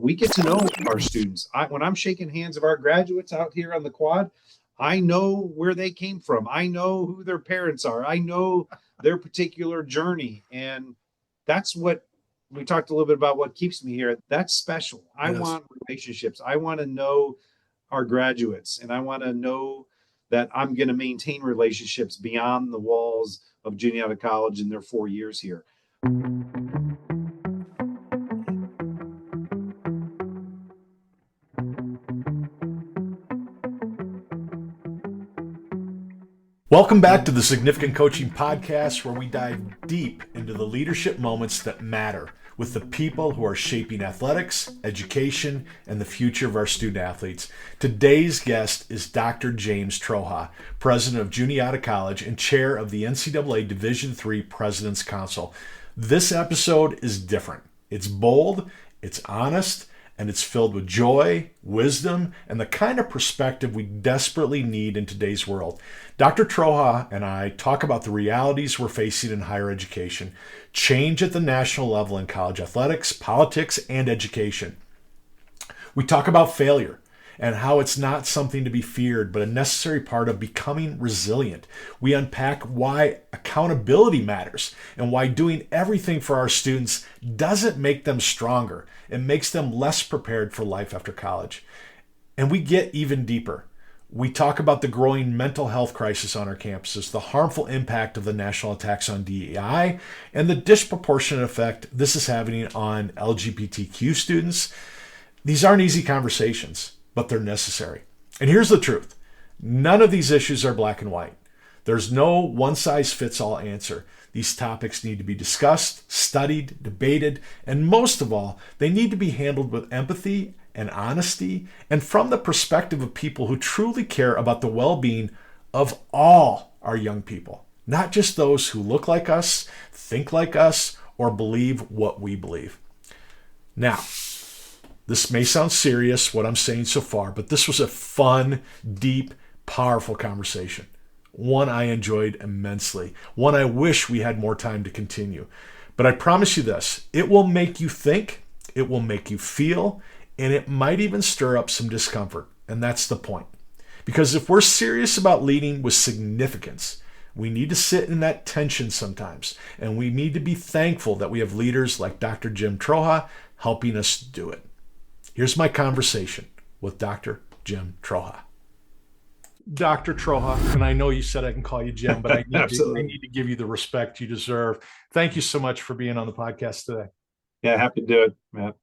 We get to know our students. When I'm shaking hands of our graduates out here on the quad, I know where they came from. I know who their parents are. I know their particular journey. And that's what we talked a little bit about, what keeps me here. That's special. I want relationships. I want to know our graduates, and I want to know that I'm going to maintain relationships beyond the walls of Juniata College in their 4 years here. Welcome back to the Significant Coaching Podcast, where we dive deep into the leadership moments that matter with the people who are shaping athletics, education, and the future of our student athletes. Today's guest is Dr. James Troha, president of Juniata College and chair of the NCAA Division III President's Council. This episode is different. It's bold, it's honest, and it's filled with joy, wisdom, and the kind of perspective we desperately need in today's world. Dr. Troha and I talk about the realities we're facing in higher education, change at the national level in college athletics, politics, and education. We talk about failure and how it's not something to be feared, but a necessary part of becoming resilient. We unpack why accountability matters and why doing everything for our students doesn't make them stronger. It makes them less prepared for life after college. And we get even deeper. We talk about the growing mental health crisis on our campuses, the harmful impact of the national attacks on DEI, and the disproportionate effect this is having on LGBTQ students. These aren't easy conversations, but they're necessary. And here's the truth. None of these issues are black and white. There's no one-size-fits-all answer. These topics need to be discussed, studied, debated, and most of all, they need to be handled with empathy and honesty, and from the perspective of people who truly care about the well-being of all our young people, not just those who look like us, think like us, or believe what we believe. Now, this may sound serious, what I'm saying so far, but this was a fun, deep, powerful conversation. One I enjoyed immensely. One I wish we had more time to continue. But I promise you this, it will make you think, it will make you feel, and it might even stir up some discomfort. And that's the point. Because if we're serious about leading with significance, we need to sit in that tension sometimes. And we need to be thankful that we have leaders like Dr. Jim Troha helping us do it. Here's my conversation with Dr. Jim Troha. Dr. Troha, and I know you said I can call you Jim, but I need to give you the respect you deserve. Thank you so much for being on the podcast today. Yeah, happy to do it, Matt.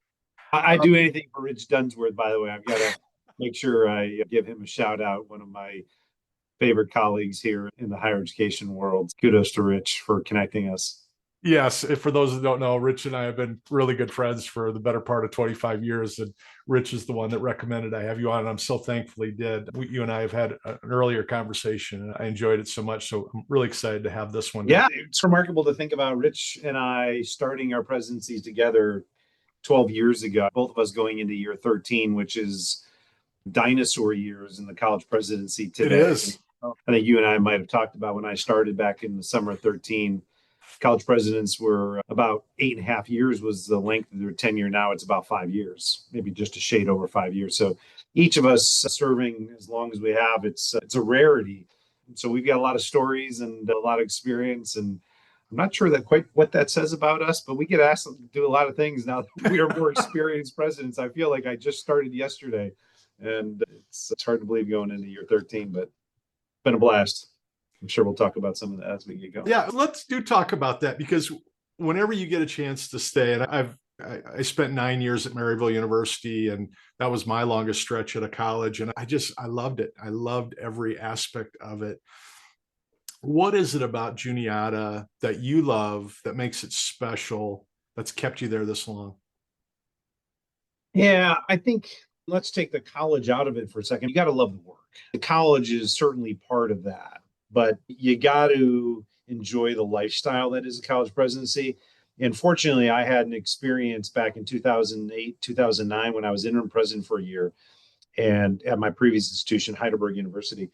I do anything for Rich Dunsworth, by the way. I've got to make sure I give him a shout out, one of my favorite colleagues here in the higher education world. Kudos to Rich for connecting us. Yes, for those that don't know, Rich and I have been really good friends for the better part of 25 years, and Rich is the one that recommended I have you on, and I'm so thankful he did. You and I have had an earlier conversation, and I enjoyed it so much, so I'm really excited to have this one. Yeah, it's remarkable to think about Rich and I starting our presidencies together 12 years ago, both of us going into year 13, which is dinosaur years in the college presidency today. It is. I think you and I might have talked about when I started back in the summer of 13. College presidents were about 8.5 years was the length of their tenure. Now it's about 5 years, maybe just a shade over 5 years. So each of us serving as long as we have, it's a rarity. So we've got a lot of stories and a lot of experience, and I'm not sure that quite what that says about us, but we get asked to do a lot of things now that we are more experienced presidents. I feel like I just started yesterday, and it's hard to believe going into year 13, but it's been a blast. I'm sure we'll talk about some of that as we get going. Yeah, let's talk about that, because whenever you get a chance to stay, and I spent 9 years at Maryville University, and that was my longest stretch at a college, and I loved it. I loved every aspect of it. What is it about Juniata that you love that makes it special, that's kept you there this long? Yeah, I think let's take the college out of it for a second. You got to love the work. The college is certainly part of that. But you got to enjoy the lifestyle that is a college presidency. And fortunately, I had an experience back in 2008, 2009, when I was interim president for a year and at my previous institution, Heidelberg University.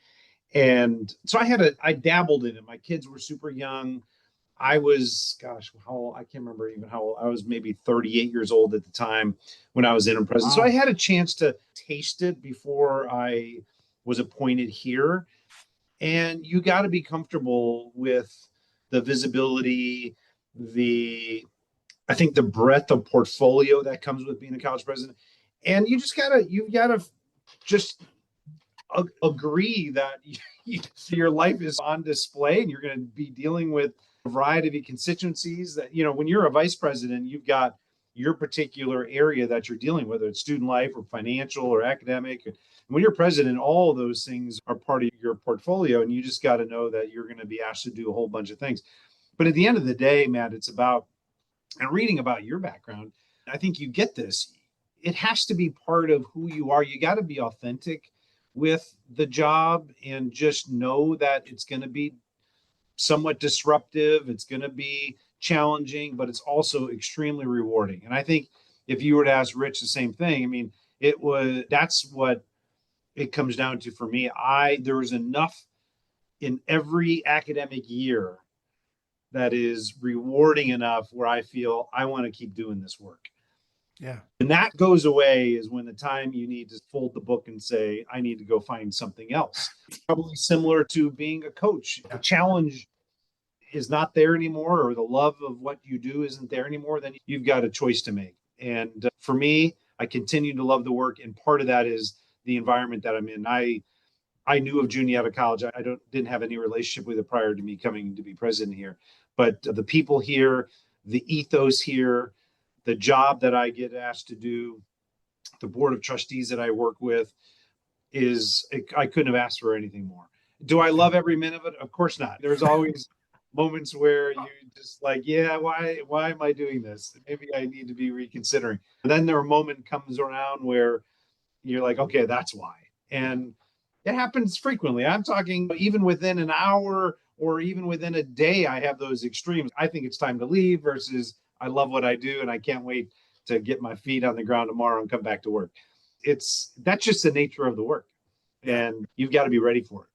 And so I dabbled in it. My kids were super young. I was, gosh, how old? I can't remember even how old. I was maybe 38 years old at the time when I was interim president. So I had a chance to taste it before I was appointed here. And you got to be comfortable with the visibility, I think the breadth of portfolio that comes with being a college president. And you've got to just agree that your life is on display and you're going to be dealing with a variety of constituencies that, when you're a vice president, you've got your particular area that you're dealing with, whether it's student life or financial or academic. And when you're president, all of those things are part of your portfolio, and you just got to know that you're going to be asked to do a whole bunch of things. But at the end of the day, Matt, it's about, and reading about your background, I think you get this. It has to be part of who you are. You got to be authentic with the job and just know that it's going to be somewhat disruptive. It's going to be challenging, but it's also extremely rewarding. And I think if you were to ask Rich the same thing, I mean, that's what it comes down to for me. There was enough in every academic year that is rewarding enough where I feel I want to keep doing this work. Yeah. And that goes away is when the time you need to fold the book and say, I need to go find something else. It's probably similar to being a coach. The challenge is not there anymore, or the love of what you do isn't there anymore, then you've got a choice to make. And for me, I continue to love the work. And part of that is the environment that I'm in. I knew of Juniata College. I didn't have any relationship with it prior to me coming to be president here. But the people here, the ethos here, the job that I get asked to do, the board of trustees that I work with, I couldn't have asked for anything more. Do I love every minute of it? Of course not. There's always moments where you just like, yeah, why am I doing this? Maybe I need to be reconsidering. And then there a moment comes around where you're like, okay, that's why. And it happens frequently. I'm talking even within an hour or even within a day, I have those extremes. I think it's time to leave versus I love what I do and I can't wait to get my feet on the ground tomorrow and come back to work. That's just the nature of the work, and you've got to be ready for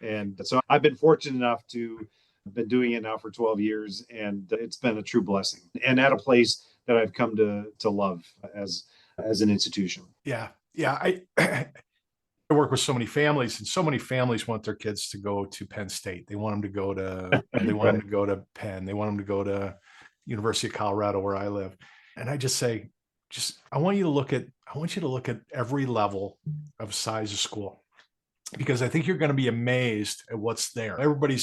it. And so I've been fortunate enough to have been doing it now for 12 years, and it's been a true blessing, and at a place that I've come to love as an institution. Yeah. I work with so many families, and so many families want their kids to go to Penn State. They want them to go to, them to go to Penn. They want them to go to University of Colorado, where I live. And I just say, I want you to look at every level of size of school, because I think you're going to be amazed at what's there. Everybody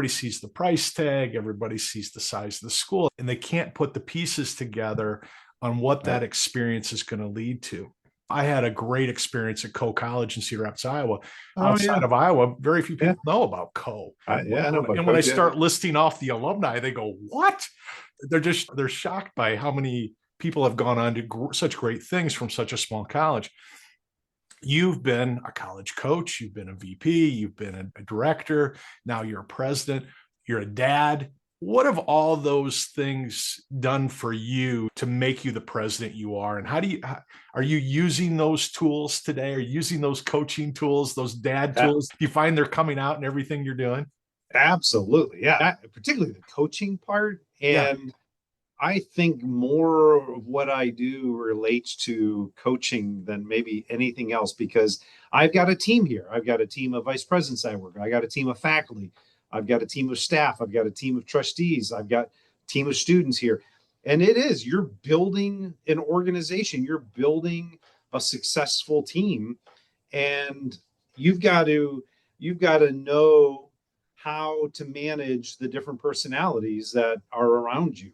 sees the price tag. Everybody sees the size of the school, and they can't put the pieces together on what that experience is going to lead to. I had a great experience at Co College in Cedar Rapids, Iowa. Outside of Iowa, very few people know about Co. When I start listing off the alumni, they go, "What?" They're shocked by how many people have gone on to such great things from such a small college. You've been a college coach, you've been a VP, you've been a director, now you're a president, you're a dad. What have all those things done for you to make you the president you are? And are you using those tools today? Are you using those coaching tools, those dad tools? Do you find they're coming out in everything you're doing? Absolutely. Yeah. Particularly the coaching part. And I think more of what I do relates to coaching than maybe anything else, because I've got a team here. I've got a team of vice presidents I work with. I got a team of faculty. I've got a team of staff. I've got a team of trustees. I've got a team of students here. And you're building an organization. You're building a successful team. And you've got to know how to manage the different personalities that are around you.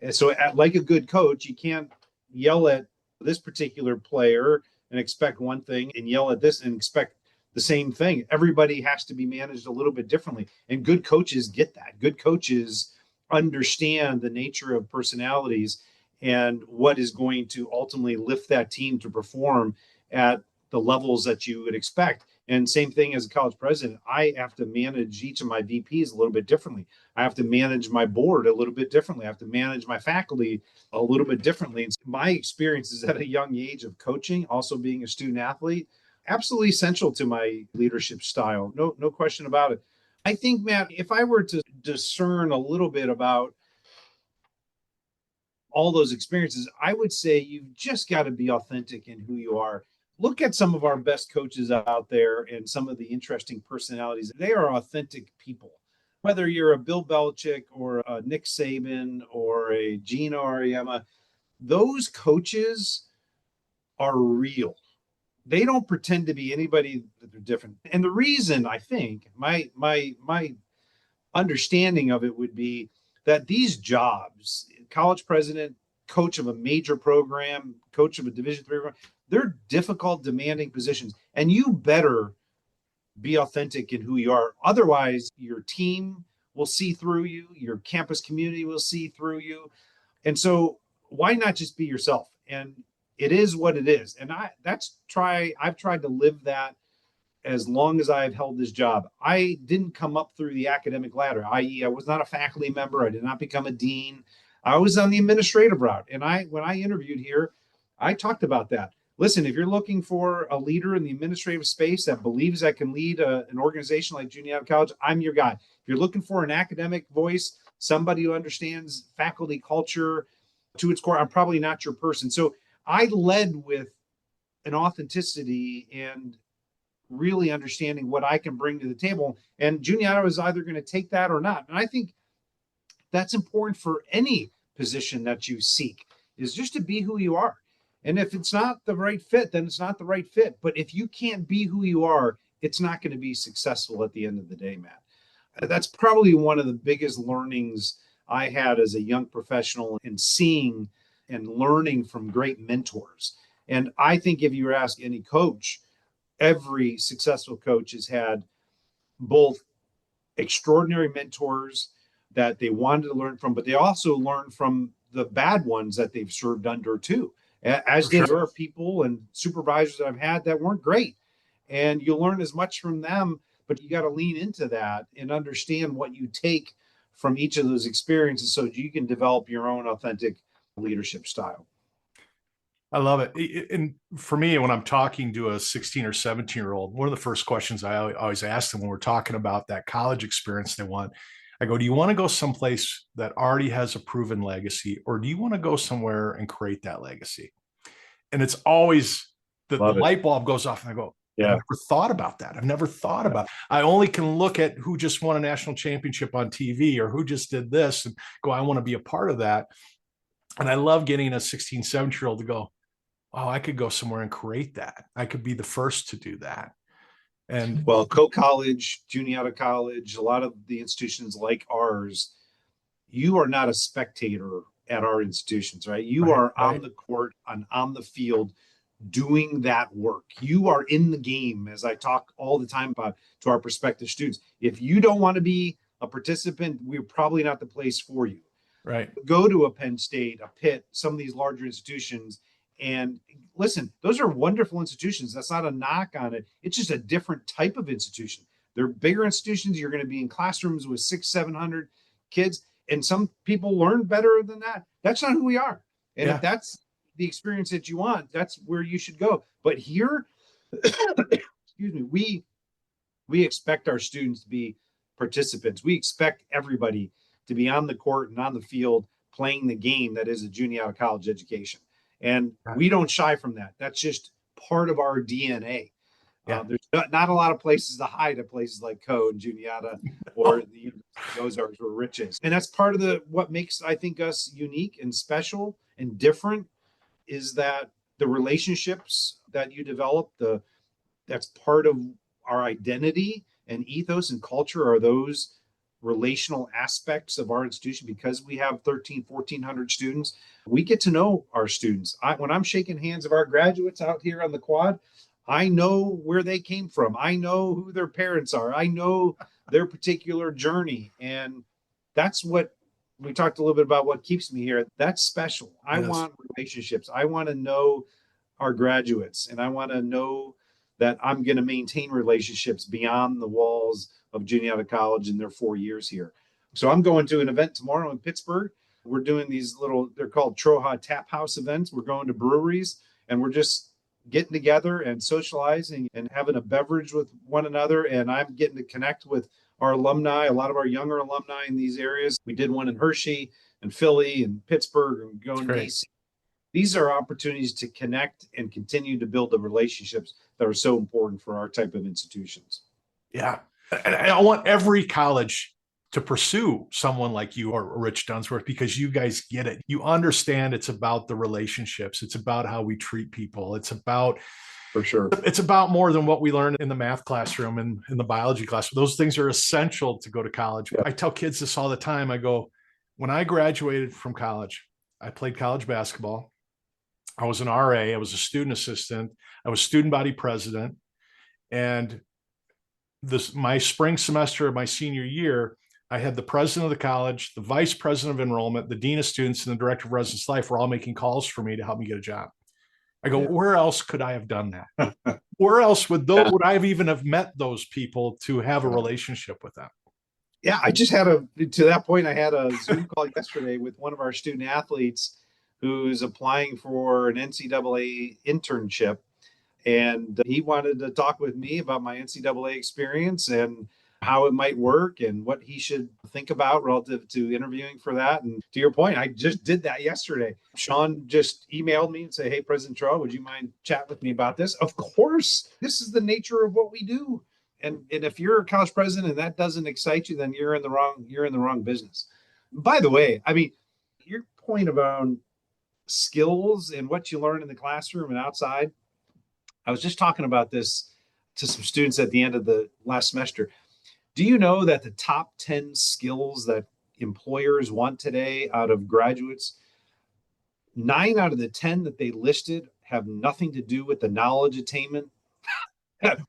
And so like a good coach, you can't yell at this particular player and expect one thing and yell at this and expect the same thing. Everybody has to be managed a little bit differently. And good coaches get that. Good coaches understand the nature of personalities and what is going to ultimately lift that team to perform at the levels that you would expect. And same thing as a college president, I have to manage each of my VPs a little bit differently. I have to manage my board a little bit differently. I have to manage my faculty a little bit differently. And my experiences at a young age of coaching, also being a student athlete, absolutely essential to my leadership style. No question about it. I think, Matt, if I were to discern a little bit about all those experiences, I would say you've just got to be authentic in who you are. Look at some of our best coaches out there and some of the interesting personalities. They are authentic people. Whether you're a Bill Belichick or a Nick Saban or a Gino Auriemma, those coaches are real. They don't pretend to be anybody that they're different. And the reason, I think, my understanding of it would be that these jobs, college president, coach of a major program, coach of a Division III program, they're difficult, demanding positions. And you better be authentic in who you are. Otherwise, your team will see through you, your campus community will see through you. And so why not just be yourself? And it is what it is. And I've tried to live that as long as I've held this job. I didn't come up through the academic ladder, i.e., I was not a faculty member. I did not become a dean. I was on the administrative route. And when I interviewed here, I talked about that. Listen, if you're looking for a leader in the administrative space that believes that can lead an organization like Juniata College, I'm your guy. If you're looking for an academic voice, somebody who understands faculty culture to its core, I'm probably not your person. So I led with an authenticity and really understanding what I can bring to the table. And Juniata is either going to take that or not. And I think that's important for any position that you seek, is just to be who you are. And if it's not the right fit, then it's not the right fit. But if you can't be who you are, it's not going to be successful at the end of the day, Matt. That's probably one of the biggest learnings I had as a young professional in seeing and learning from great mentors. And I think if you ask any coach, every successful coach has had both extraordinary mentors that they wanted to learn from, but they also learned from the bad ones that they've served under too. As did there are people and supervisors that I've had that weren't great. And you learn as much from them, but you got to lean into that and understand what you take from each of those experiences so you can develop your own authentic leadership style. I love it. And for me, when I'm talking to a 16 or 17-year-old, one of the first questions I always ask them when we're talking about that college experience they want, I go, do you want to go someplace that already has a proven legacy, or do you want to go somewhere and create that legacy? And it's always the light bulb goes off and I go, I've never thought about that. I've never thought about it. I only can look at who just won a national championship on TV or who just did this and go, I want to be a part of that. And I love getting a 16, 17-year-old to go, oh, I could go somewhere and create that. I could be the first to do that. And well, College, Juniata College, a lot of the institutions like ours, you are not a spectator at our institutions, right? You are on the court and on the field doing that work. You are in the game, as I talk all the time about to our prospective students. If you don't want to be a participant, we're probably not the place for you. Right. Go to a Penn State, a Pitt, some of these larger institutions. And listen, those are wonderful institutions. That's not a knock on it. It's just a different type of institution. They're bigger institutions. You're going to be in classrooms with 600, 700 kids. And some people learn better than that. That's not who we are. And if that's the experience that you want, that's where you should go. But here, excuse me, we expect our students to be participants. We expect everybody to be on the court and on the field playing the game that is a Juniata College education. And we don't shy from that. That's just part of our DNA. There's not a lot of places to hide at places like Co and Juniata or the Ozarks or Riches. And that's part of what makes, I think, us unique and special and different is that the relationships that you develop, that's part of our identity and ethos and culture are those relational aspects of our institution. Because we have 1,400 students, we get to know our students. When I'm shaking hands of our graduates out here on the quad, I know where they came from. I know who their parents are. I know their particular journey. And that's what we talked a little bit about what keeps me here. That's special. I want relationships. I want to know our graduates, and I want to know that I'm going to maintain relationships beyond the walls of Juniata College in their 4 years here. So I'm going to an event tomorrow in Pittsburgh. We're doing these they're called Troha Tap House events. We're going to breweries and we're just getting together and socializing and having a beverage with one another. And I'm getting to connect with our alumni, a lot of our younger alumni in these areas. We did one in Hershey and Philly and Pittsburgh and going to DC. These are opportunities to connect and continue to build the relationships that are so important for our type of institutions. Yeah. And I want every college to pursue someone like you or Rich Dunsworth, because you guys get it. You understand it's about the relationships. It's about how we treat people. It's about, for sure, it's about more than what we learn in the math classroom and in the biology class. Those things are essential to go to college. Yeah. I tell kids this all the time. I go, when I graduated from college, I played college basketball. I was an RA. I was a student assistant. I was student body president. And my spring semester of my senior year, I had the president of the college, the vice president of enrollment, the dean of students, and the director of residence life were all making calls for me to help me get a job. I go, where else could I have done that? Where else would I even have met those people to have a relationship with them? Yeah, I just had to that point, I had a Zoom call yesterday with one of our student athletes who's applying for an NCAA internship. And he wanted to talk with me about my NCAA experience and how it might work and what he should think about relative to interviewing for that. And to your point, I just did that yesterday. Sean just emailed me and said, hey, President Troha, would you mind chatting with me about this? Of course, this is the nature of what we do. And if you're a college president and that doesn't excite you, then you're in the wrong business. By the way, I mean, your point about skills and what you learn in the classroom and outside, I was just talking about this to some students at the end of the last semester. Do you know that the top 10 skills that employers want today out of graduates, 9 out of the 10 that they listed have nothing to do with the knowledge attainment,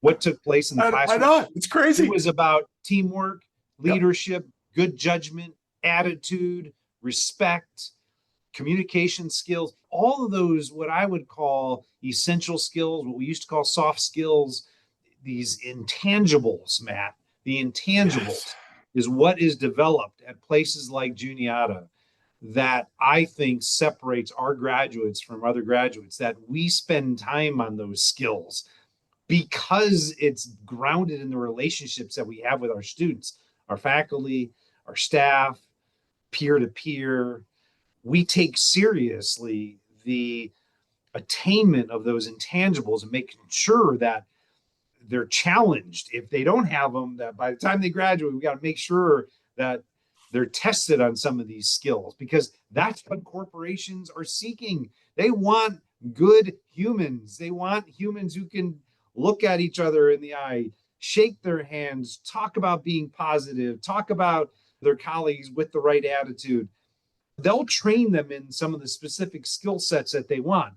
what took place in the classroom? I know, it's crazy. It was about teamwork, leadership, good judgment, attitude, respect, communication skills, all of those, what I would call essential skills, what we used to call soft skills, these intangibles, Matt, the intangibles is what is developed at places like Juniata that I think separates our graduates from other graduates, that we spend time on those skills because it's grounded in the relationships that we have with our students, our faculty, our staff, peer-to-peer. We take seriously the attainment of those intangibles and making sure that they're challenged. If they don't have them, that by the time they graduate, we got to make sure that they're tested on some of these skills, because that's what corporations are seeking. They want good humans. They want humans who can look at each other in the eye, shake their hands, talk about being positive, talk about their colleagues with the right attitude. They'll train them in some of the specific skill sets that they want.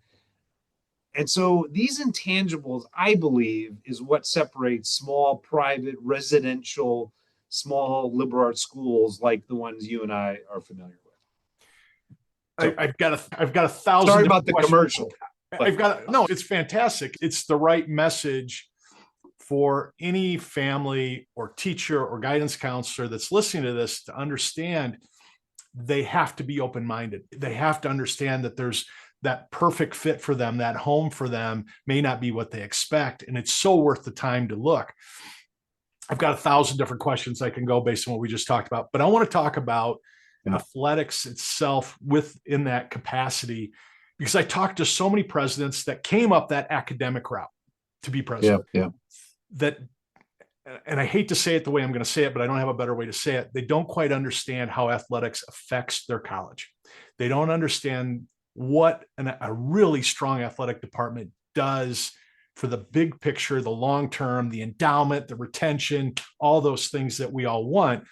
And so these intangibles, I believe, is what separates small, private, residential, small liberal arts schools like the ones you and I are familiar with. So, I've got a thousand. Sorry about the commercial. No, it's fantastic. It's the right message for any family or teacher or guidance counselor that's listening to this to understand. They have to be open-minded. They have to understand that there's that perfect fit for them, that home for them may not be what they expect. And it's so worth the time to look. I've got 1,000 different questions I can go based on what we just talked about, but I want to talk about athletics itself within that capacity, because I talked to so many presidents that came up that academic route to be president. That, and I hate to say it the way I'm going to say it, but I don't have a better way to say it. They don't quite understand how athletics affects their college. They don't understand what a really strong athletic department does for the big picture, the long term, the endowment, the retention, all those things that we all want.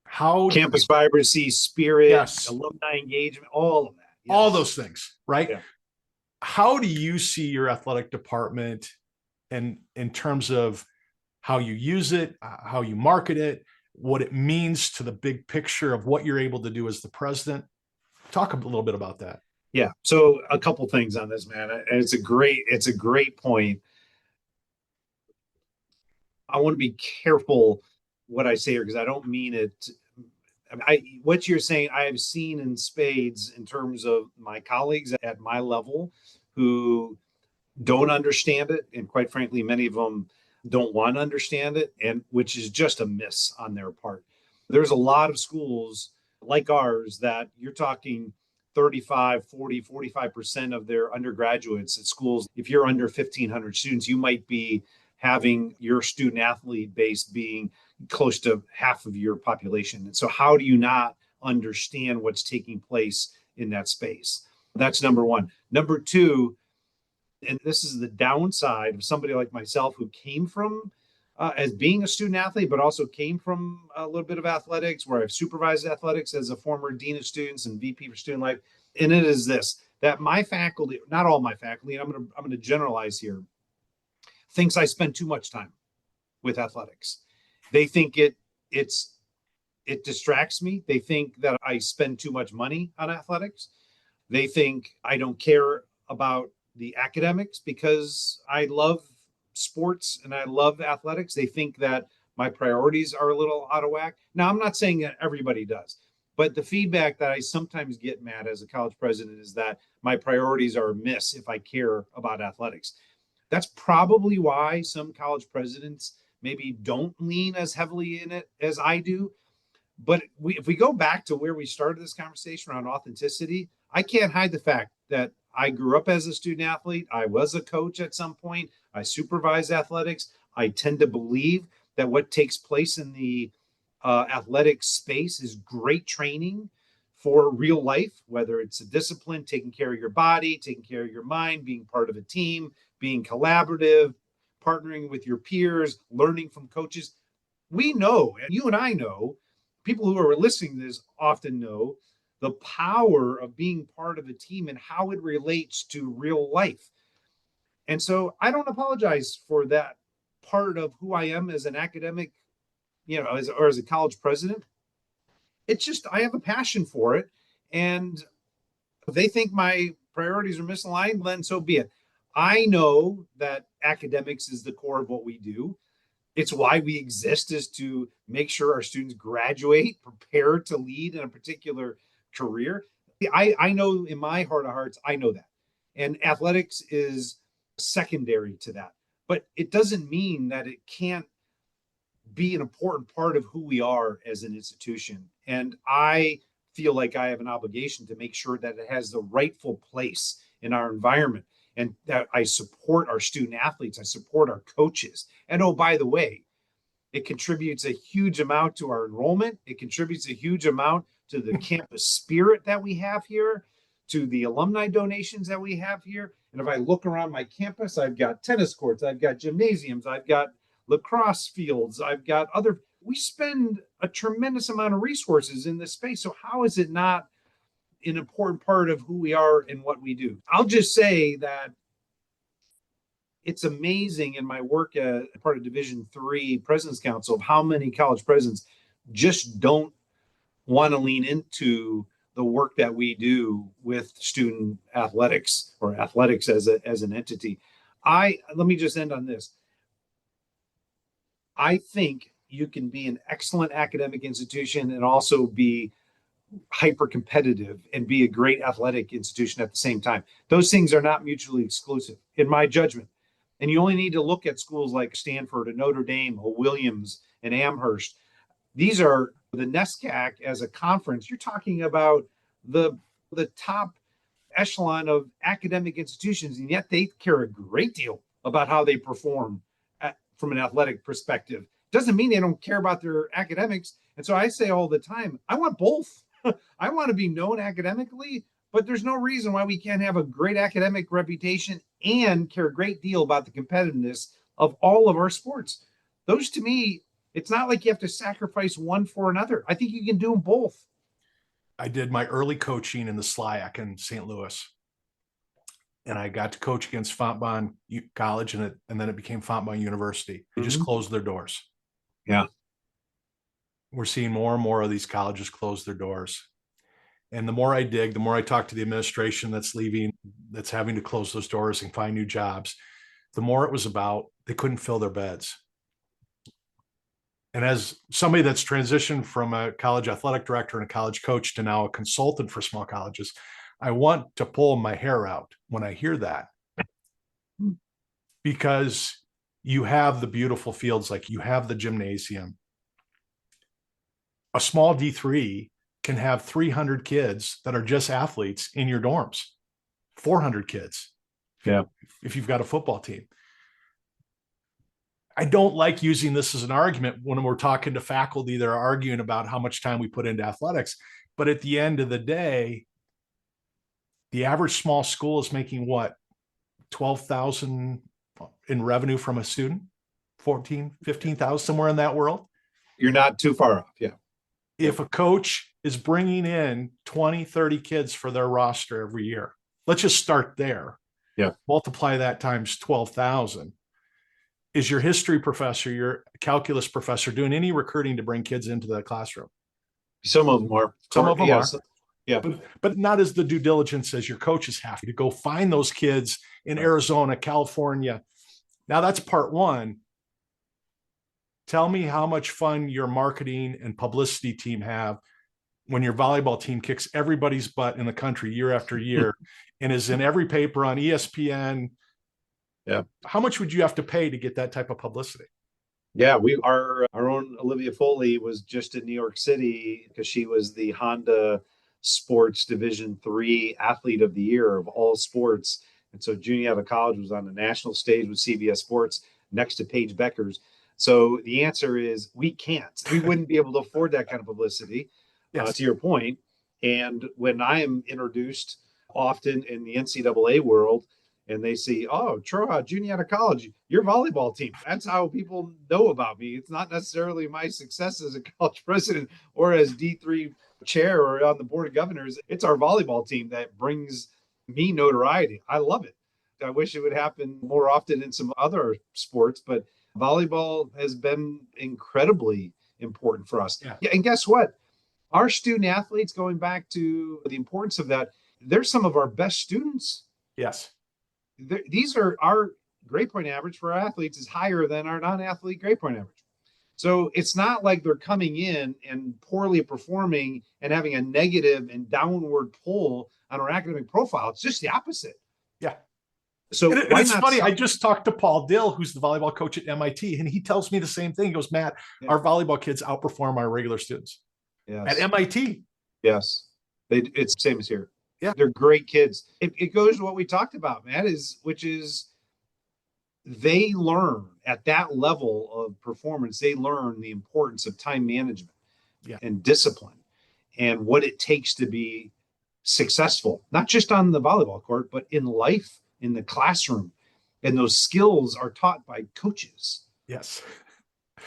How campus vibrancy, spirit, alumni engagement, all of that. All those things, right? Yeah. How do you see your athletic department and in terms of how you use it, how you market it, what it means to the big picture of what you're able to do as the president? Talk a little bit about that. Yeah. So a couple things on this, man. And it's a great point. I want to be careful what I say here, because I don't mean it. What you're saying, I have seen in spades in terms of my colleagues at my level who don't understand it. And quite frankly, many of them don't want to understand it, and which is just a miss on their part. There's a lot of schools like ours that you're talking 35, 40, 45% of their undergraduates at schools. If you're under 1,500 students, you might be having your student athlete base being close to half of your population. And so how do you not understand what's taking place in that space? That's number one. Number two, and this is the downside of somebody like myself who came from as being a student athlete, but also came from a little bit of athletics, where I've supervised athletics as a former dean of students and VP for student life. And it is this, that my faculty, not all my faculty, and I'm going to generalize here, thinks I spend too much time with athletics. They think it distracts me. They think that I spend too much money on athletics. They think I don't care about the academics because I love sports and I love athletics. They think that my priorities are a little out of whack. Now, I'm not saying that everybody does, but the feedback that I sometimes get, Matt, as a college president, is that my priorities are amiss if I care about athletics. That's probably why some college presidents maybe don't lean as heavily in it as I do. But if we go back to where we started this conversation around authenticity, I can't hide the fact that I grew up as a student athlete. I was a coach at some point. I supervised athletics. I tend to believe that what takes place in the athletic space is great training for real life, whether it's a discipline, taking care of your body, taking care of your mind, being part of a team, being collaborative, partnering with your peers, learning from coaches. We know, and you and I know, people who are listening to this often know the power of being part of a team and how it relates to real life. And so I don't apologize for that part of who I am as an academic, or as a college president. It's just, I have a passion for it. And if they think my priorities are misaligned, then so be it. I know that academics is the core of what we do. It's why we exist, is to make sure our students graduate prepared to lead in a particular career. I know in my heart of hearts, I know that. And athletics is secondary to that. But it doesn't mean that it can't be an important part of who we are as an institution. And I feel like I have an obligation to make sure that it has the rightful place in our environment, and that I support our student athletes, I support our coaches. And oh, by the way, it contributes a huge amount to our enrollment. It contributes a huge amount to the campus spirit that we have here, to the alumni donations that we have here. And if I look around my campus, I've got tennis courts, I've got gymnasiums, I've got lacrosse fields, I've got other, we spend a tremendous amount of resources in this space. So how is it not an important part of who we are and what we do? I'll just say that it's amazing in my work as part of Division III President's Council of how many college presidents just don't want to lean into the work that we do with student athletics, or athletics as an entity. Let me just end on this. I think you can be an excellent academic institution and also be hyper competitive and be a great athletic institution at the same time. Those things are not mutually exclusive, in my judgment. And you only need to look at schools like Stanford and Notre Dame or Williams and Amherst. These are the NESCAC as a conference. You're talking about the top echelon of academic institutions, and yet they care a great deal about how they perform from an athletic perspective. Doesn't mean they don't care about their academics. And so I say all the time, I want both. I want to be known academically, but there's no reason why we can't have a great academic reputation and care a great deal about the competitiveness of all of our sports. Those, to me, it's not like you have to sacrifice one for another. I think you can do them both. I did my early coaching in the SLIAC in St. Louis, and I got to coach against Fontbonne College, and then it became Fontbonne University. They just closed their doors. Yeah. We're seeing more and more of these colleges close their doors. And the more I dig, the more I talk to the administration that's leaving, that's having to close those doors and find new jobs, the more it was about they couldn't fill their beds. And as somebody that's transitioned from a college athletic director and a college coach to now a consultant for small colleges, I want to pull my hair out when I hear that. Because You have the beautiful fields, like you have the gymnasium. A small D3 can have 300 kids that are just athletes in your dorms, 400 kids. Yeah. If you've got a football team. I don't like using this as an argument when we're talking to faculty that are arguing about how much time we put into athletics. But at the end of the day, the average small school is making what, 12,000 in revenue from a student, 14, 15,000, somewhere in that world. You're not too far off. Yeah. If a coach is bringing in 20, 30 kids for their roster every year, let's just start there. Yeah. Multiply that times 12,000. Is your history professor, your calculus professor doing any recruiting to bring kids into the classroom? Some of them are. Some of them are. Yeah. But not as the due diligence as your coaches have to go find those kids in Arizona, California. Now that's part one. Tell me how much fun your marketing and publicity team have when your volleyball team kicks everybody's butt in the country year after year and is in every paper on ESPN. Yeah. How much would you have to pay to get that type of publicity? Yeah, our own Olivia Foley was just in New York City because she was the Honda Sports Division III Athlete of the Year of all sports. And so Juniata College was on the national stage with CBS Sports next to Paige Beckers. So the answer is we can't. We wouldn't be able to afford that kind of publicity, Yes. to your point. And when I am introduced often in the NCAA world, and they see, oh, Troha, Juniata College, your volleyball team. That's how people know about me. It's not necessarily my success as a college president or as D3 chair or on the board of governors. It's our volleyball team that brings me notoriety. I love it. I wish it would happen more often in some other sports, but volleyball has been incredibly important for us. Yeah. And guess what? Our student athletes, going back to the importance of that, they're some of our best students. Yes. These are our grade point average for our athletes is higher than our non-athlete grade point average. So it's not like they're coming in and poorly performing and having a negative and downward pull on our academic profile. It's just the opposite. Yeah. So and it's funny. I just talked to Paul Dill, who's the volleyball coach at MIT, and he tells me the same thing. He goes, Matt, our volleyball kids outperform our regular students at MIT. Yes. It's the same as here. Yeah. They're great kids. It goes to what we talked about, Matt, which is they learn at that level of performance, they learn the importance of time management and discipline and what it takes to be successful, not just on the volleyball court, but in life, in the classroom. And those skills are taught by coaches. Yes.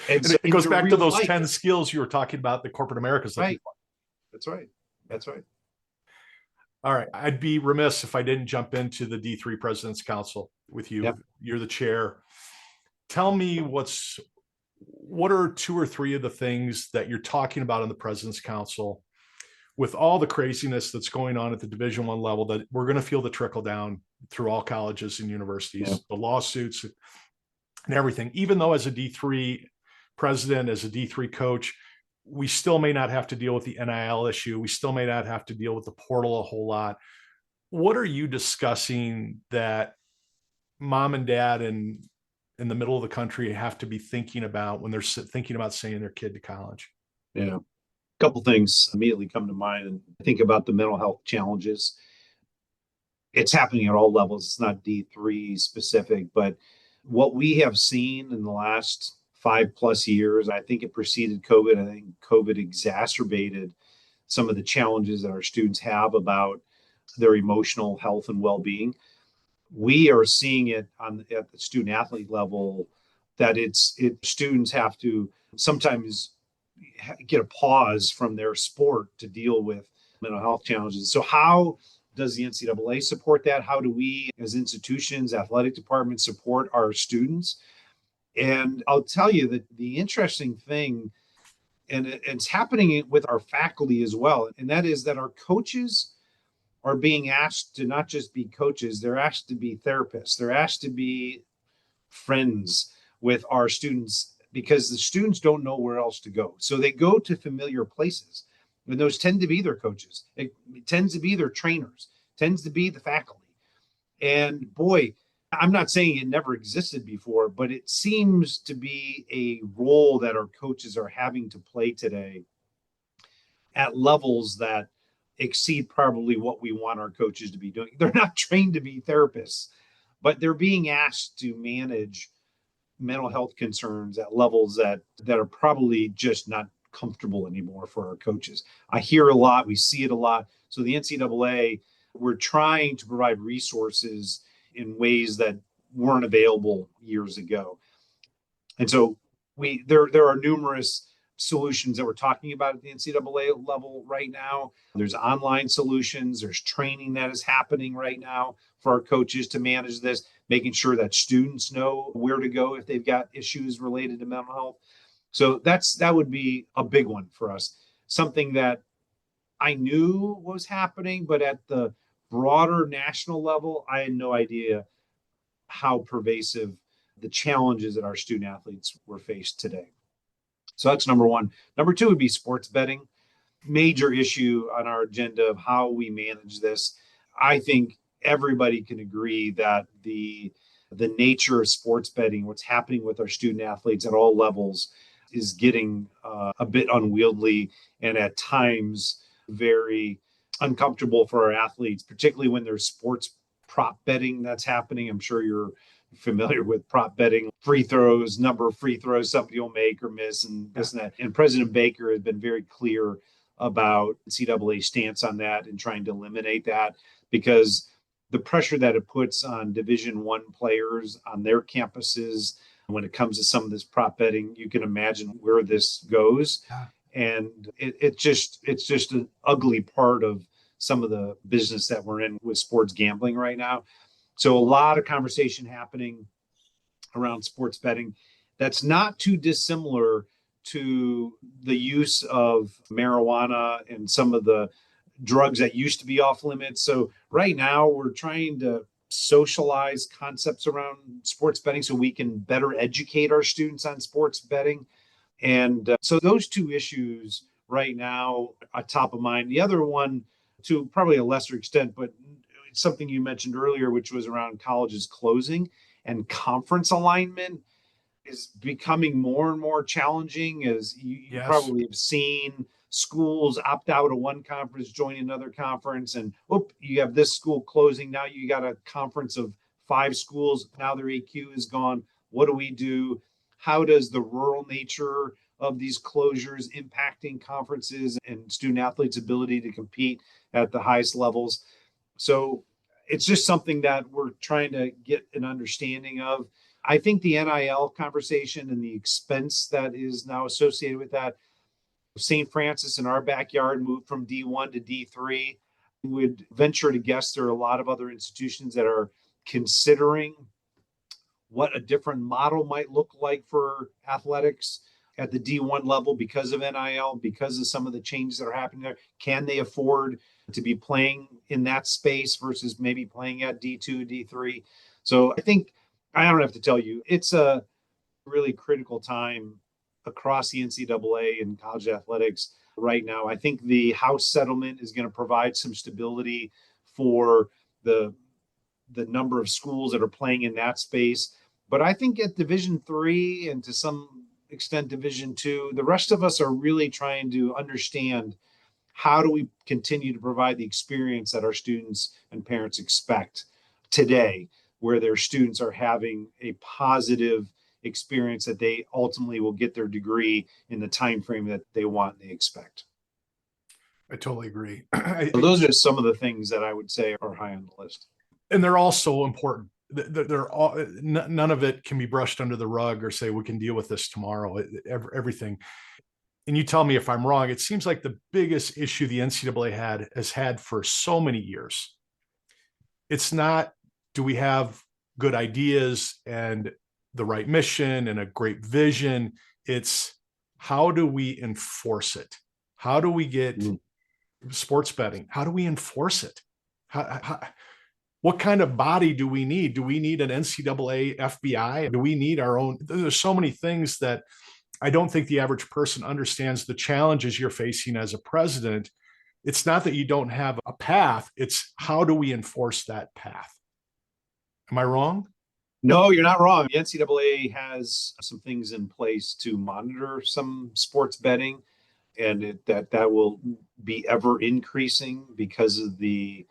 And so it goes back to those life. 10 skills you were talking about, the corporate America's. Right. That's right. That's right. All right. I'd be remiss if I didn't jump into the D3 President's Council with you. Yep. You're the chair. Tell me what are 2 or 3 of the things that you're talking about in the President's Council with all the craziness that's going on at the Division I level that we're going to feel the trickle down through all colleges and universities, the lawsuits and everything. Even though as a D3 president, as a D3 coach, we still may not have to deal with the NIL issue. We still may not have to deal with the portal a whole lot. What are you discussing that mom and dad in the middle of the country have to be thinking about when they're thinking about sending their kid to college? Yeah. A couple things immediately come to mind, and think about the mental health challenges. It's happening at all levels. It's not D3 specific, but what we have seen in the last 5+ years, I think it preceded COVID. I think COVID exacerbated some of the challenges that our students have about their emotional health and well-being. We are seeing it at the student athlete level that students have to sometimes get a pause from their sport to deal with mental health challenges. So how does the NCAA support that? How do we as institutions, athletic departments support our students? And I'll tell you that the interesting thing, and it's happening with our faculty as well, and that is that our coaches are being asked to not just be coaches, they're asked to be therapists. They're asked to be friends with our students because the students don't know where else to go. So they go to familiar places, and those tend to be their coaches. It tends to be their trainers, tends to be the faculty. And boy, I'm not saying it never existed before, but it seems to be a role that our coaches are having to play today at levels that exceed probably what we want our coaches to be doing. They're not trained to be therapists, but they're being asked to manage mental health concerns at levels that are probably just not comfortable anymore for our coaches. I hear a lot, we see it a lot. So the NCAA, we're trying to provide resources in ways that weren't available years ago. And so there are numerous solutions that we're talking about at the NCAA level right now. There's online solutions, there's training that is happening right now for our coaches to manage this, making sure that students know where to go if they've got issues related to mental health. So that would be a big one for us. Something that I knew was happening, but at the broader national level, I had no idea how pervasive the challenges that our student athletes were faced today. So that's number one. Number two would be sports betting. Major issue on our agenda of how we manage this. I think everybody can agree that the nature of sports betting, what's happening with our student athletes at all levels, is getting a bit unwieldy and at times very uncomfortable for our athletes, particularly when there's sports prop betting that's happening. I'm sure you're familiar with prop betting, free throws, number of free throws somebody will make or miss, and this and that. And President Baker has been very clear about NCAA stance on that and trying to eliminate that, because the pressure that it puts on Division I players on their campuses when it comes to some of this prop betting, you can imagine where this goes. And it's just an ugly part of some of the business that we're in with sports gambling right now. So a lot of conversation happening around sports betting that's not too dissimilar to the use of marijuana and some of the drugs that used to be off limits. So right now we're trying to socialize concepts around sports betting so we can better educate our students on sports betting. And so those two issues right now are top of mind. The other one, to probably a lesser extent, but something you mentioned earlier, which was around colleges closing and conference alignment, is becoming more and more challenging, as you probably have seen schools opt out of one conference, join another conference, and you have this school closing. Now you got a conference of 5 schools. Now their AQ is gone. What do we do? How does the rural nature of these closures impacting conferences and student athletes' ability to compete at the highest levels? So it's just something that we're trying to get an understanding of. I think the NIL conversation and the expense that is now associated with that, St. Francis in our backyard moved from D1 to D3. We would venture to guess there are a lot of other institutions that are considering what a different model might look like for athletics at the D1 level because of NIL, because of some of the changes that are happening there. Can they afford to be playing in that space versus maybe playing at D2, D3? So I think, I don't have to tell you, it's a really critical time across the NCAA and college athletics right now. I think the House settlement is going to provide some stability for the number of schools that are playing in that space. But I think at Division III and to some extent Division II, the rest of us are really trying to understand, how do we continue to provide the experience that our students and parents expect today, where their students are having a positive experience that they ultimately will get their degree in the time frame that they want and they expect. I totally agree. So those are some of the things that I would say are high on the list. And they're all so important. They're all, none of it can be brushed under the rug or say we can deal with this tomorrow. Everything. And you tell me if I'm wrong. It seems like the biggest issue the NCAA has had for so many years. It's not, do we have good ideas and the right mission and a great vision? It's, how do we enforce it? How do we get sports betting? How do we enforce it? What kind of body do we need? Do we need an NCAA FBI? Do we need our own? There's so many things that I don't think the average person understands the challenges you're facing as a president. It's not that you don't have a path. It's, how do we enforce that path? Am I wrong? No, you're not wrong. The NCAA has some things in place to monitor some sports betting, and that will be ever increasing because of the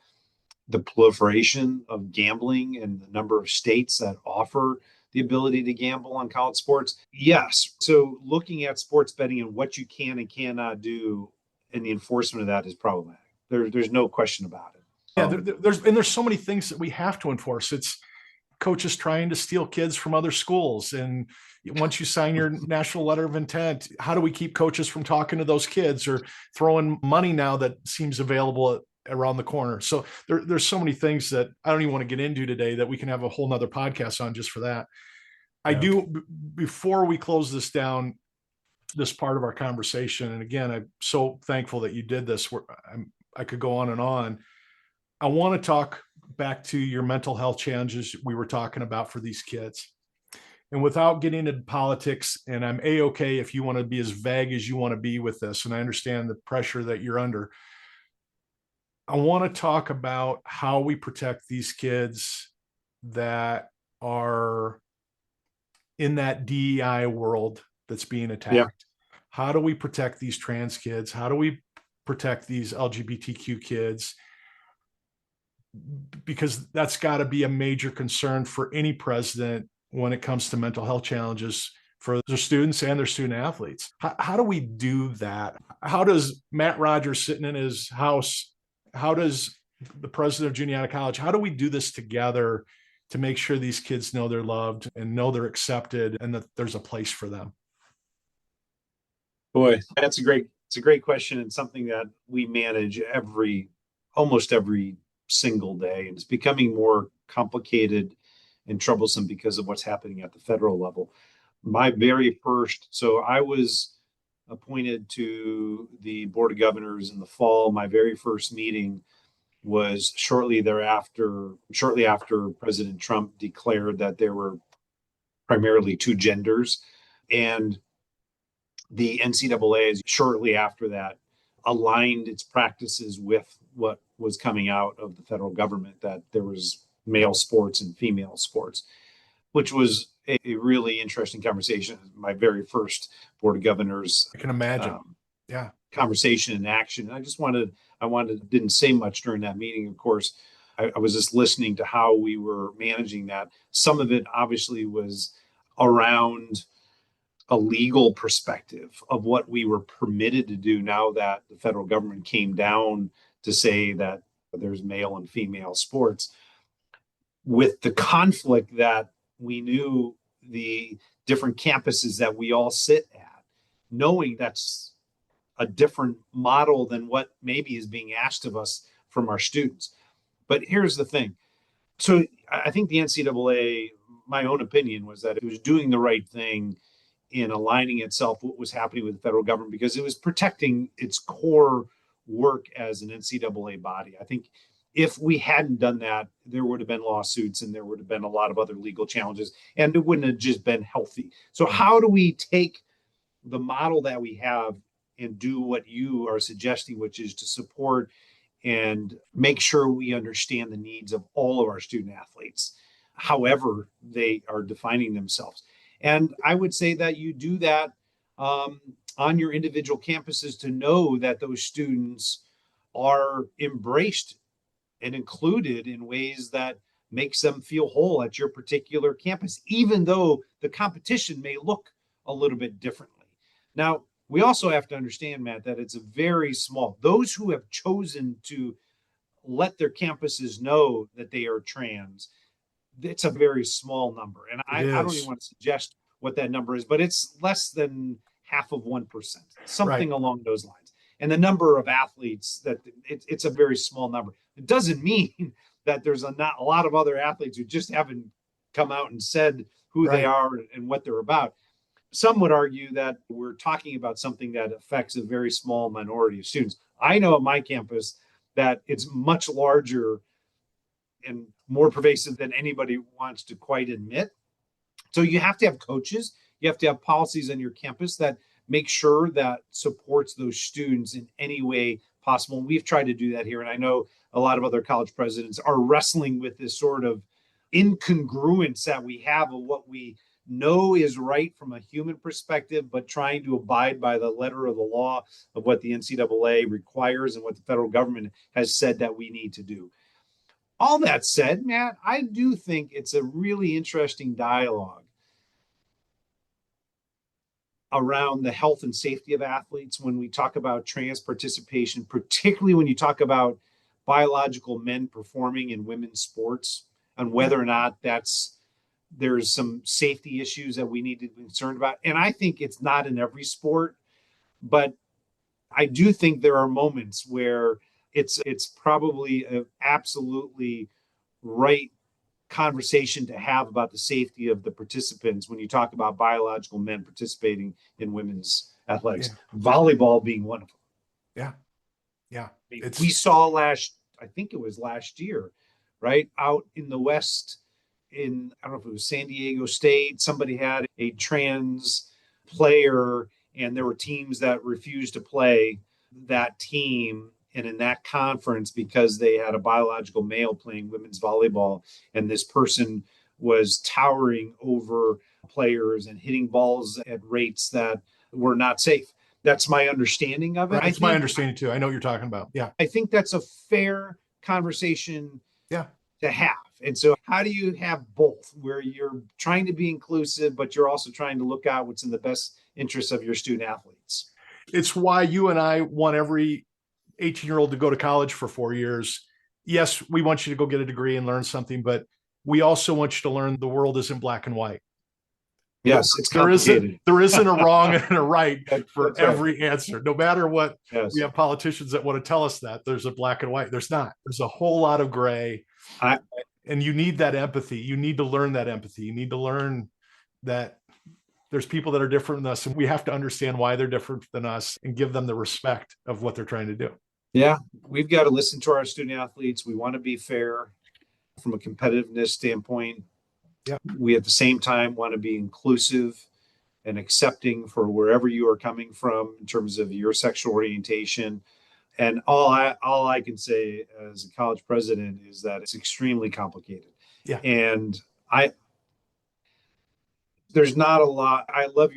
proliferation of gambling and the number of states that offer the ability to gamble on college sports. Yes. So looking at sports betting and what you can and cannot do and the enforcement of that is problematic. There's no question about it. Yeah, there's so many things that we have to enforce. It's coaches trying to steal kids from other schools, and once you sign your national letter of intent, how do we keep coaches from talking to those kids or throwing money now that seems available around the corner? So there's so many things that I don't even want to get into today that we can have a whole nother podcast on just for that. I do, before we close this down, this part of our conversation, and again, I'm so thankful that you did this. I could go on and on. I want to talk back to your mental health challenges we were talking about for these kids. And without getting into politics, and I'm A-okay if you want to be as vague as you want to be with this, and I understand the pressure that you're under. I want to talk about how we protect these kids that are in that DEI world that's being attacked. Yeah. How do we protect these trans kids? How do we protect these LGBTQ kids? Because that's got to be a major concern for any president when it comes to mental health challenges for their students and their student athletes. How do we do that? How does Matt Rogers sitting in his house, how does the president of Juniata College, how do we do this together to make sure these kids know they're loved and know they're accepted and that there's a place for them? Boy, it's a great question, and something that we manage almost every single day. And it's becoming more complicated and troublesome because of what's happening at the federal level. So I was appointed to the Board of Governors in the fall. My very first meeting was shortly after President Trump declared that there were primarily two genders. And the NCAA, shortly after that, aligned its practices with what was coming out of the federal government, that there was male sports and female sports, which was a really interesting conversation. My very first Board of Governors, I can imagine. Conversation in action. And didn't say much during that meeting. Of course, I was just listening to how we were managing that. Some of it obviously was around a legal perspective of what we were permitted to do now that the federal government came down to say that there's male and female sports, with the conflict that we knew the different campuses that we all sit at, knowing that's a different model than what maybe is being asked of us from our students. But here's the thing. So I think the NCAA, my own opinion was that it was doing the right thing in aligning itself with what was happening with the federal government, because it was protecting its core work as an NCAA body. I think if we hadn't done that, there would have been lawsuits and there would have been a lot of other legal challenges, and it wouldn't have just been healthy. So how do we take the model that we have and do what you are suggesting, which is to support and make sure we understand the needs of all of our student athletes, however they are defining themselves? And I would say that you do that on your individual campuses, to know that those students are embraced and included in ways that makes them feel whole at your particular campus, even though the competition may look a little bit differently. Now, we also have to understand, Matt, that it's a very small, those who have chosen to let their campuses know that they are trans, it's a very small number. And I don't even want to suggest what that number is, but it's less than half of 1%, something along those lines. And the number of athletes, that it's a very small number. It doesn't mean that there's not a lot of other athletes who just haven't come out and said who they are and what they're about. Some would argue that we're talking about something that affects a very small minority of students. I know at my campus that it's much larger and more pervasive than anybody wants to quite admit. So you have to have coaches, you have to have policies on your campus that make sure that supports those students in any way possible. And we've tried to do that here. And I know a lot of other college presidents are wrestling with this sort of incongruence that we have of what we know is right from a human perspective, but trying to abide by the letter of the law of what the NCAA requires and what the federal government has said that we need to do. All that said, Matt, I do think it's a really interesting dialogue around the health and safety of athletes when we talk about trans participation, particularly when you talk about biological men performing in women's sports, and whether or not there's some safety issues that we need to be concerned about. And I think it's not in every sport, but I do think there are moments where it's probably an absolutely right conversation to have about the safety of the participants when you talk about biological men participating in women's athletics. Yeah. Volleyball being one of them. Yeah. Yeah. We saw I think it was last year, right? Out in the West, I don't know if it was San Diego State, somebody had a trans player, and there were teams that refused to play that team and in that conference because they had a biological male playing women's volleyball, and this person was towering over players and hitting balls at rates that were not safe. That's my understanding of it. Right. It's my understanding too. I know what you're talking about. Yeah. I think that's a fair conversation to have. And so how do you have both where you're trying to be inclusive, but you're also trying to look out what's in the best interest of your student athletes? It's why you and I want every 18-year-old to go to college for 4 years. Yes, we want you to go get a degree and learn something, but we also want you to learn the world isn't black and white. Yes, it's complicated. There isn't a wrong and a right for every answer. No matter what, we have politicians that want to tell us that there's a black and white. There's not. There's a whole lot of gray. And you need that empathy. You need to learn that empathy. You need to learn that there's people that are different than us, and we have to understand why they're different than us and give them the respect of what they're trying to do. Yeah, we've got to listen to our student athletes. We want to be fair from a competitiveness standpoint. Yeah. We at the same time want to be inclusive and accepting for wherever you are coming from in terms of your sexual orientation. And all I can say as a college president is that it's extremely complicated. Yeah. And there's not a lot. I love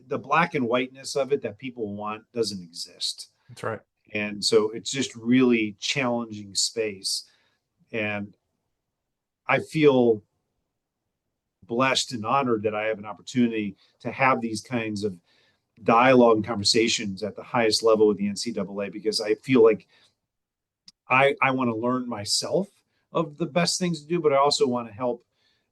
the black and whiteness of it that people want doesn't exist. That's right. And so it's just really challenging space. And I feel blessed and honored that I have an opportunity to have these kinds of dialogue and conversations at the highest level with the NCAA, because I feel like I want to learn myself of the best things to do, but I also want to help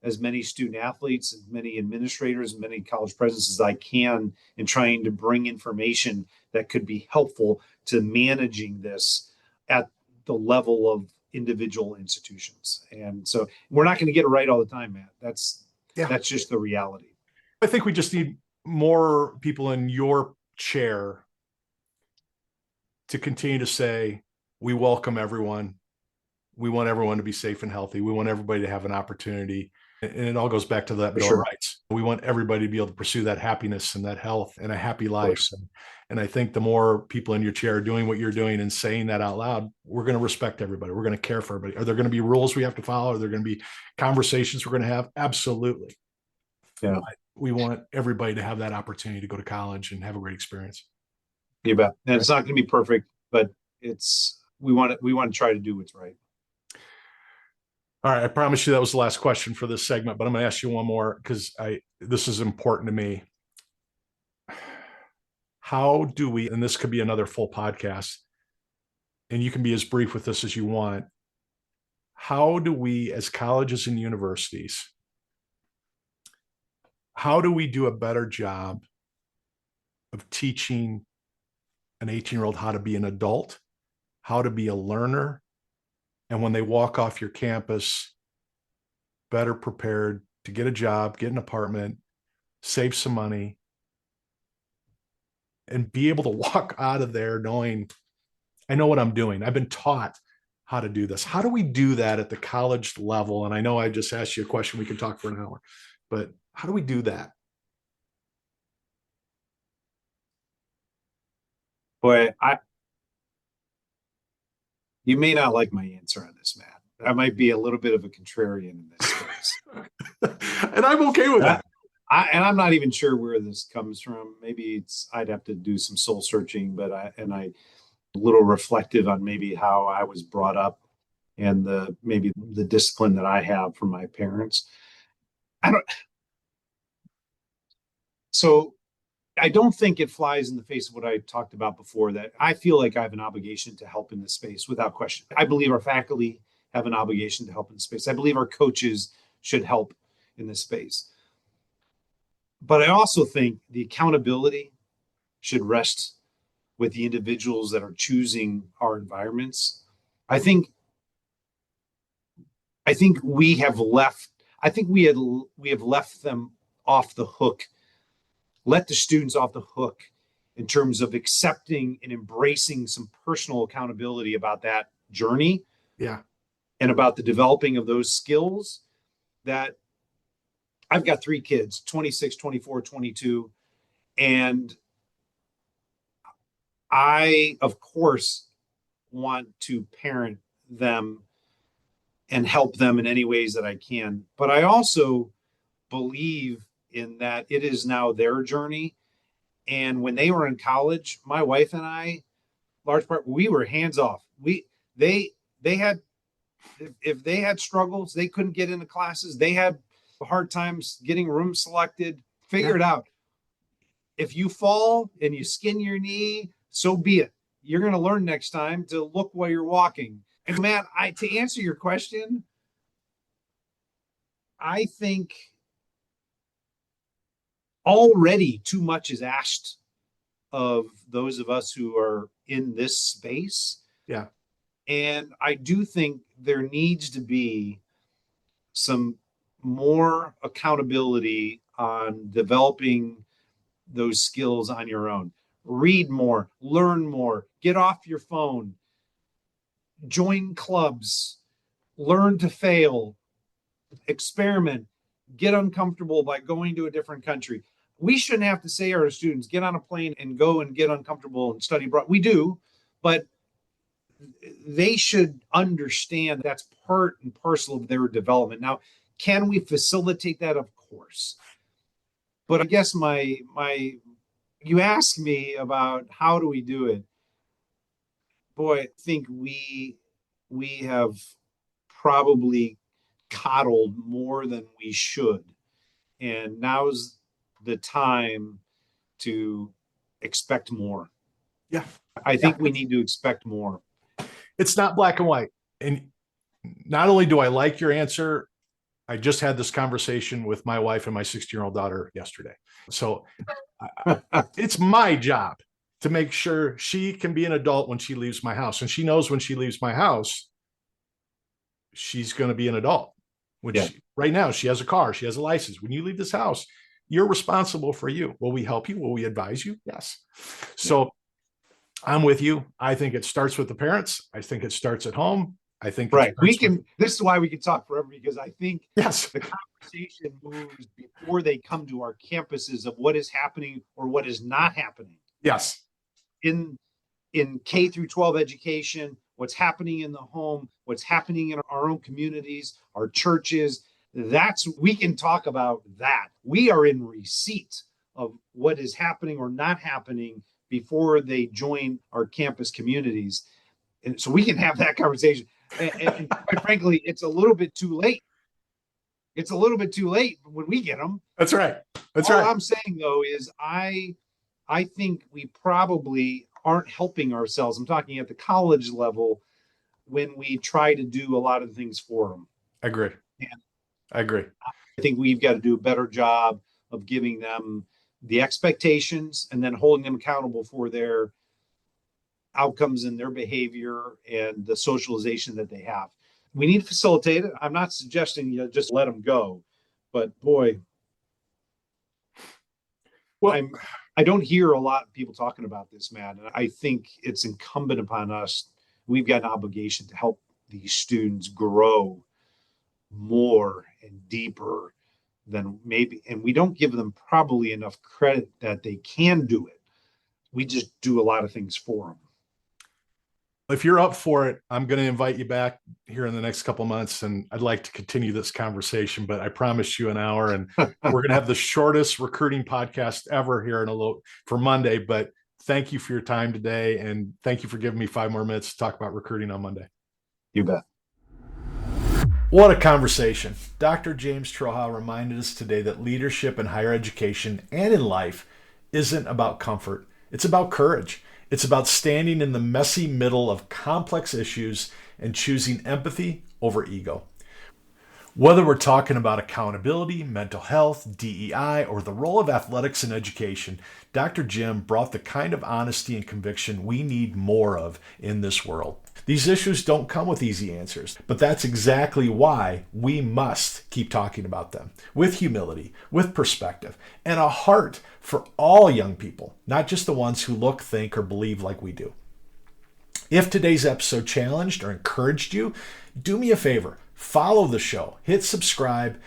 as many student athletes, as many administrators, and many college presidents as I can in trying to bring information that could be helpful to managing this at the level of individual institutions. And so we're not going to get it right all the time, Matt. That's just the reality. I think we just need more people in your chair to continue to say, we welcome everyone. We want everyone to be safe and healthy. We want everybody to have an opportunity. And it all goes back to that Bill of Rights. We want everybody to be able to pursue that happiness and that health and a happy life. And I think the more people in your chair are doing what you're doing and saying that out loud, we're going to respect everybody. We're going to care for everybody. Are there going to be rules we have to follow? Are there going to be conversations we're going to have? Absolutely. Yeah. We want everybody to have that opportunity to go to college and have a great experience. You bet. And it's not going to be perfect, but we want to try to do what's right. All right. I promise you that was the last question for this segment, but I'm going to ask you one more because this is important to me. How do we, and this could be another full podcast, and you can be as brief with this as you want. How do we, as colleges and universities, how do we do a better job of teaching an 18-year-old how to be an adult, how to be a learner, and when they walk off your campus, better prepared to get a job, get an apartment, save some money, and be able to walk out of there knowing, I know what I'm doing. I've been taught how to do this. How do we do that at the college level? And I know I just asked you a question. We can talk for an hour, but how do we do that? Boy, you may not like my answer on this, Matt. I might be a little bit of a contrarian in this space. And I'm okay with that. I'm not even sure where this comes from. Maybe I'd have to do some soul searching, but I a little reflective on maybe how I was brought up and maybe the discipline that I have from my parents. So I don't think it flies in the face of what I talked about before, that I feel like I have an obligation to help in this space without question. I believe our faculty have an obligation to help in this space. I believe our coaches should help in this space. But I also think the accountability should rest with the individuals that are choosing our environments. I think we have left them off the hook, let the students off the hook in terms of accepting and embracing some personal accountability about that journey. Yeah. And about the developing of those skills. That I've got 3 kids, 26, 24, 22. And I, of course, want to parent them and help them in any ways that I can. But I also believe in that it is now their journey. And when they were in college, my wife and I, large part, we were hands off. They had, if they had struggles, they couldn't get into classes, they had hard times getting rooms selected, figure it out. If you fall and you skin your knee, so be it. You're going to learn next time to look while you're walking. And Matt, to answer your question, I think already too much is asked of those of us who are in this space. Yeah. And I do think there needs to be some more accountability on developing those skills on your own. Read more, learn more, get off your phone, join clubs, learn to fail, experiment, get uncomfortable by going to a different country. We shouldn't have to say to our students, get on a plane and go and get uncomfortable and study abroad. We do, but they should understand that's part and parcel of their development. Now, can we facilitate that? Of course. But I guess you asked me about how do we do it. Boy, I think we have probably coddled more than we should. And now's the time to expect more. Yeah. I think we need to expect more. It's not black and white. And not only do I like your answer, I just had this conversation with my wife and my 16-year-old daughter yesterday. So it's my job to make sure she can be an adult when she leaves my house. And she knows when she leaves my house, she's going to be an adult. Right now, she has a car, she has a license. When you leave this house, you're responsible for you. Will we help you? Will we advise you? Yes. So I'm with you. I think it starts with the parents. I think it starts at home. I think this is why we can talk forever, because I think the conversation moves before they come to our campuses of what is happening or what is not happening. Yes. In K through 12 education, what's happening in the home, what's happening in our own communities, our churches, we can talk about that. We are in receipt of what is happening or not happening before they join our campus communities. And so we can have that conversation. And quite frankly, it's a little bit too late. It's a little bit too late when we get them. That's right. All I'm saying, though, is I think we probably aren't helping ourselves. I'm talking at the college level when we try to do a lot of things for them. I agree. I agree. I think we've got to do a better job of giving them the expectations and then holding them accountable for their outcomes and their behavior and the socialization that they have. We need to facilitate it. I'm not suggesting just let them go, but boy, I don't hear a lot of people talking about this, Matt. And I think it's incumbent upon us. We've got an obligation to help these students grow more and deeper than maybe, and we don't give them probably enough credit that they can do it. We just do a lot of things for them. If you're up for it, I'm going to invite you back here in the next couple of months, and I'd like to continue this conversation, but I promised you an hour, and we're going to have the shortest recruiting podcast ever here for Monday. But thank you for your time today, and thank you for giving me 5 more minutes to talk about recruiting on Monday. You bet. What a conversation. Dr. James Troha reminded us today that leadership in higher education and in life isn't about comfort. It's about courage. It's about standing in the messy middle of complex issues and choosing empathy over ego. Whether we're talking about accountability, mental health, DEI, or the role of athletics in education, Dr. Jim brought the kind of honesty and conviction we need more of in this world. These issues don't come with easy answers, but that's exactly why we must keep talking about them with humility, with perspective, and a heart for all young people, not just the ones who look, think, or believe like we do. If today's episode challenged or encouraged you, do me a favor, follow the show, hit subscribe,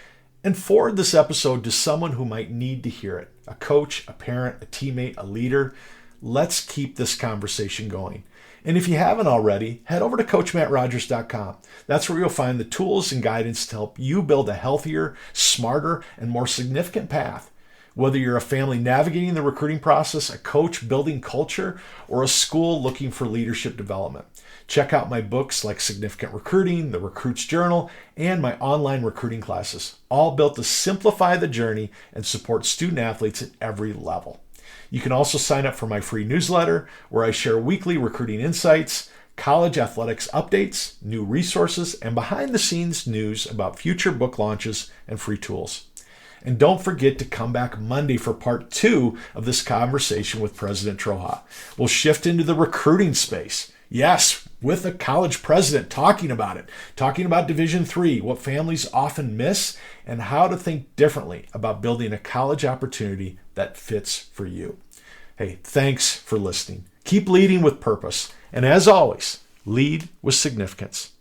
and forward this episode to someone who might need to hear it. A coach, a parent, a teammate, a leader. Let's keep this conversation going. And if you haven't already, head over to coachmattrogers.com. That's where you'll find the tools and guidance to help you build a healthier, smarter, and more significant path. Whether you're a family navigating the recruiting process, a coach building culture, or a school looking for leadership development. Check out my books like Significant Recruiting, The Recruit's Journal, and my online recruiting classes, all built to simplify the journey and support student athletes at every level. You can also sign up for my free newsletter where I share weekly recruiting insights, college athletics updates, new resources, and behind-the-scenes news about future book launches and free tools. And don't forget to come back Monday for part 2 of this conversation with President Troha. We'll shift into the recruiting space. Yes, with a college president talking about it, talking about Division III, what families often miss, and how to think differently about building a college opportunity that fits for you. Hey, thanks for listening. Keep leading with purpose. And as always, lead with significance.